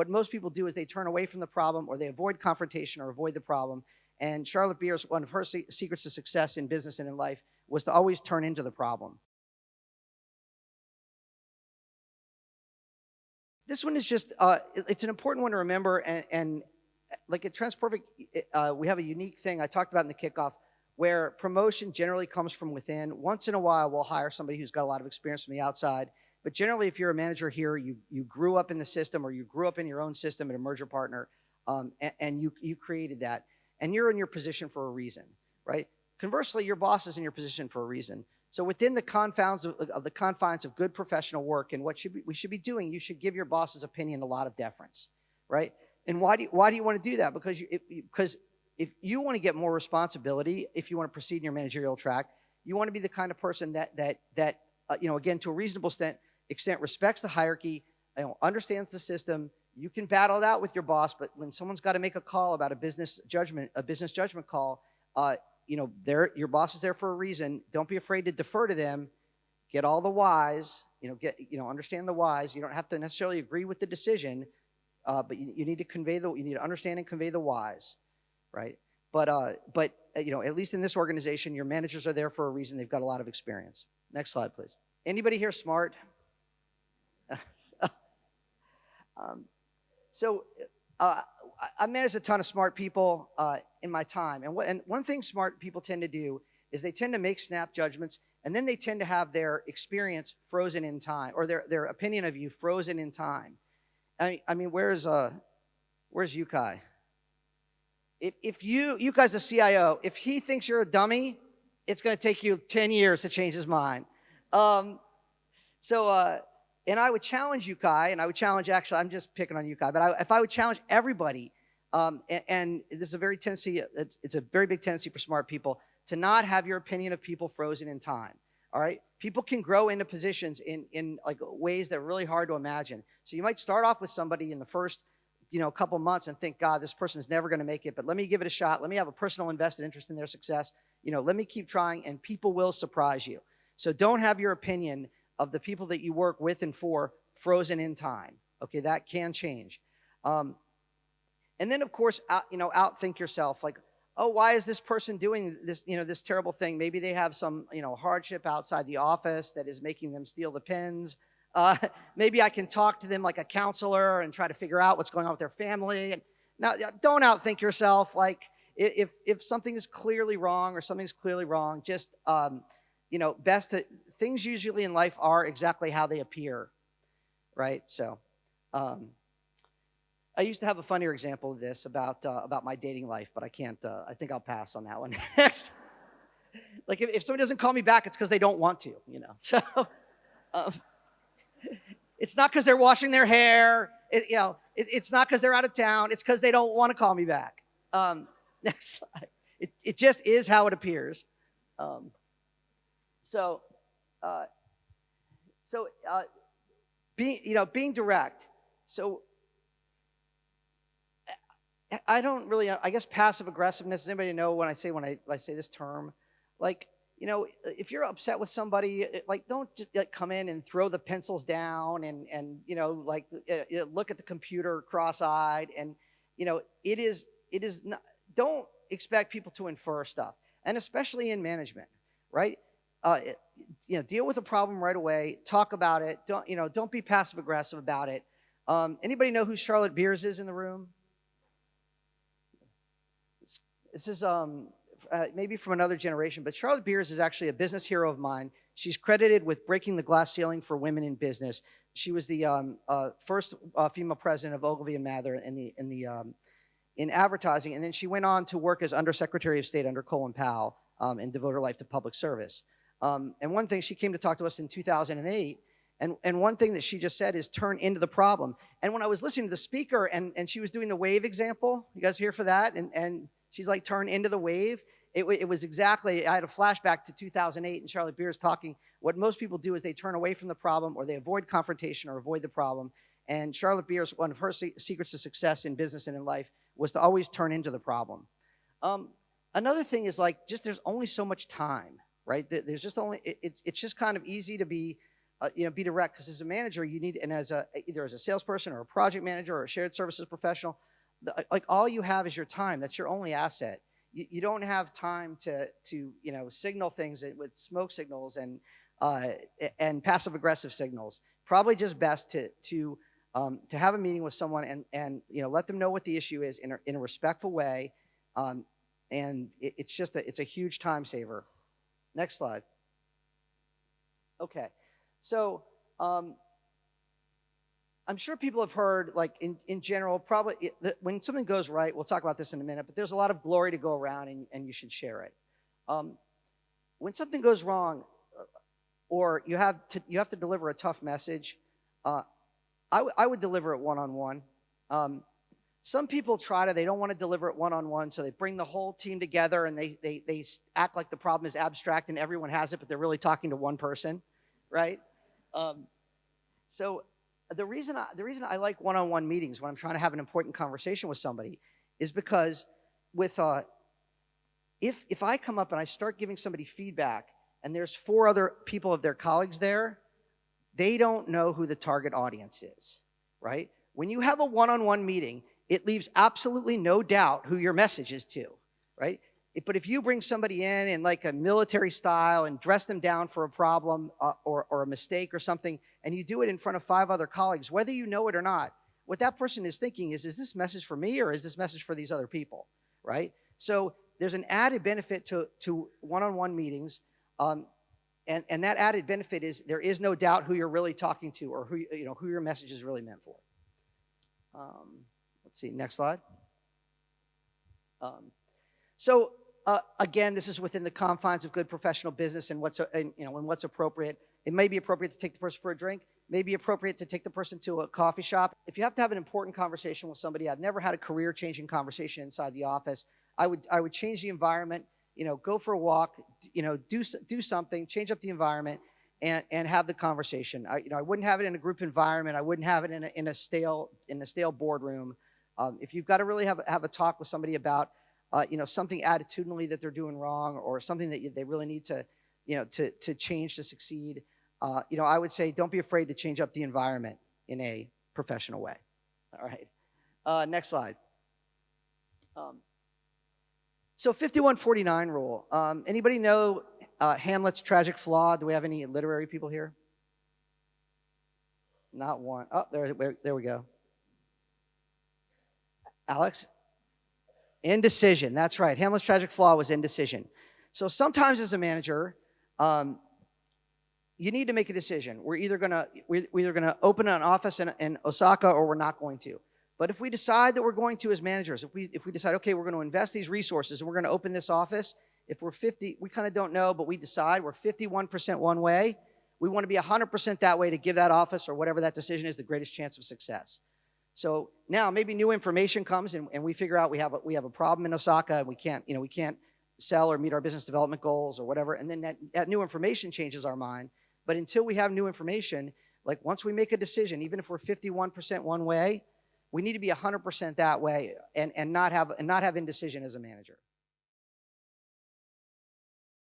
what most people do is they turn away from the problem, or they avoid confrontation or avoid the problem. And Charlotte Beers, one of her secrets to success in business and in life was to always turn into the problem. This one is just, it's an important one to remember, and like at TransPerfect, we have a unique thing I talked about in the kickoff, where promotion generally comes from within. Once in a while, we'll hire somebody who's got a lot of experience from the outside. But generally, if you're a manager here, you grew up in the system, or you grew up in your own system at a merger partner, and you created that. And you're in your position for a reason, right? Conversely, your boss is in your position for a reason. So within the confines of good professional work and what we should be doing, you should give your boss's opinion a lot of deference, right? And why do you want to do that? Because if you want to get more responsibility, if you want to proceed in your managerial track, you want to be the kind of person that again, to a reasonable extent respects the hierarchy, understands the system. You can battle it out with your boss, but when someone's got to make a call about a business judgment call, your boss is there for a reason. Don't be afraid to defer to them. Get all the whys. Understand the whys. You don't have to necessarily agree with the decision, but you need to you need to understand and convey the whys, right? But at least in this organization, your managers are there for a reason. They've got a lot of experience. Next slide, please. Anybody here smart? I managed a ton of smart people in my time. And one thing smart people tend to do is they tend to make snap judgments, and then they tend to have their experience frozen in time, or their opinion of you frozen in time. I mean, where's Yukai? If Yukai's the CIO, if he thinks you're a dummy, it's going to take you 10 years to change his mind. And I would challenge Yukai, and I would challenge, actually, I'm just picking on Yukai, but if I would challenge everybody, and this is it's a very big tendency for smart people, to not have your opinion of people frozen in time, all right? People can grow into positions in like ways that are really hard to imagine. So you might start off with somebody in the first, couple months and think, God, this person's never going to make it, but let me give it a shot. Let me have a personal invested interest in their success. Let me keep trying, and people will surprise you. So don't have your opinion of the people that you work with and for frozen in time. Okay, that can change. And then, of course, outthink yourself. Like, oh, why is this person doing this, this terrible thing? Maybe they have some, hardship outside the office that is making them steal the pens. Maybe I can talk to them like a counselor and try to figure out what's going on with their family. And now, don't outthink yourself. Like, if something is clearly wrong or something's clearly wrong, just, things usually in life are exactly how they appear, right? So, I used to have a funnier example of this about my dating life, but I can't. I think I'll pass on that one. Like if somebody doesn't call me back, it's because they don't want to, So, it's not because they're washing their hair. It's not because they're out of town. It's because they don't want to call me back. Next slide. It just is how it appears. Being direct. So I don't really, I guess passive aggressiveness, does anybody know when I say this term? Like, if you're upset with somebody, like don't just come in and throw the pencils down and look at the computer cross-eyed, and it is not, don't expect people to infer stuff, and especially in management, right? Deal with a problem right away, talk about it, don't be passive aggressive about it. Anybody know who Charlotte Beers is in the room? This is maybe from another generation, but Charlotte Beers is actually a business hero of mine. She's credited with breaking the glass ceiling for women in business. She was the first female president of Ogilvy and Mather in advertising, and then she went on to work as Undersecretary of State under Colin Powell and devote her life to public service. And one thing, she came to talk to us in 2008, and one thing that she just said is turn into the problem. And when I was listening to the speaker and she was doing the wave example, you guys here for that? And she's like, turn into the wave. It was exactly, I had a flashback to 2008 and Charlotte Beers talking, what most people do is they turn away from the problem, or they avoid confrontation or avoid the problem. And Charlotte Beers, one of her secrets to success in business and in life was to always turn into the problem. Another thing is there's only so much time, right? There's just only, it's just kind of easy to be Be direct, because as a manager, you need, and as either as a salesperson or a project manager or a shared services professional, like all you have is your time. That's your only asset. You don't have time to signal things with smoke signals and passive aggressive signals. Probably just best to have a meeting with someone and let them know what the issue is in a respectful way, and it's a huge time saver. Next slide. Okay, so I'm sure people have heard, like in general, probably when something goes right, we'll talk about this in a minute, but there's a lot of glory to go around, and you should share it. When something goes wrong, or you have to deliver a tough message, I would deliver it one-on-one. Some people they don't want to deliver it one-on-one, so they bring the whole team together and they act like the problem is abstract and everyone has it, but they're really talking to one person, right? So the reason I like one-on-one meetings when I'm trying to have an important conversation with somebody is because if I come up and I start giving somebody feedback and there's 4 other people of their colleagues there, they don't know who the target audience is, right? When you have a one-on-one meeting, it leaves absolutely no doubt who your message is to, right? But if you bring somebody in like a military style and dress them down for a problem or a mistake or something, and you do it in front of 5 other colleagues, whether you know it or not, what that person is thinking is this message for me or is this message for these other people, right? So there's an added benefit to one-on-one meetings, and that added benefit is there is no doubt who you're really talking to or who your message is really meant for. Let's see, next slide. Again, this is within the confines of good professional business and what's appropriate. It may be appropriate to take the person for a drink, may be appropriate to take the person to a coffee shop. If you have to have an important conversation with somebody, I've never had a career-changing conversation inside the office. I would change the environment, go for a walk, do something, change up the environment, and have the conversation. I wouldn't have it in a group environment. I wouldn't have it in a stale boardroom. If you've got to really have a talk with somebody about something attitudinally that they're doing wrong or something that they really need to change to succeed, I would say don't be afraid to change up the environment in a professional way. All right. Next slide. So 51-49 rule. Anybody know Hamlet's tragic flaw? Do we have any literary people here? Not one. Oh, there we go. Alex? Indecision. That's right. Hamlet's tragic flaw was indecision. So sometimes as a manager, you need to make a decision. We're either gonna open an office in Osaka or we're not going to. But if we decide that we're going to as managers, if we decide, okay, we're going to invest these resources and we're going to open this office, if we're 50, we kind of don't know, but we decide we're 51% one way, we want to be 100% that way to give that office or whatever that decision is the greatest chance of success. So now maybe new information comes and we figure out we have a problem in Osaka and we can't sell or meet our business development goals or whatever, and then that new information changes our mind. But until we have new information, like once we make a decision, even if we're 51% one way, we need to be 100% that way and not have indecision as a manager.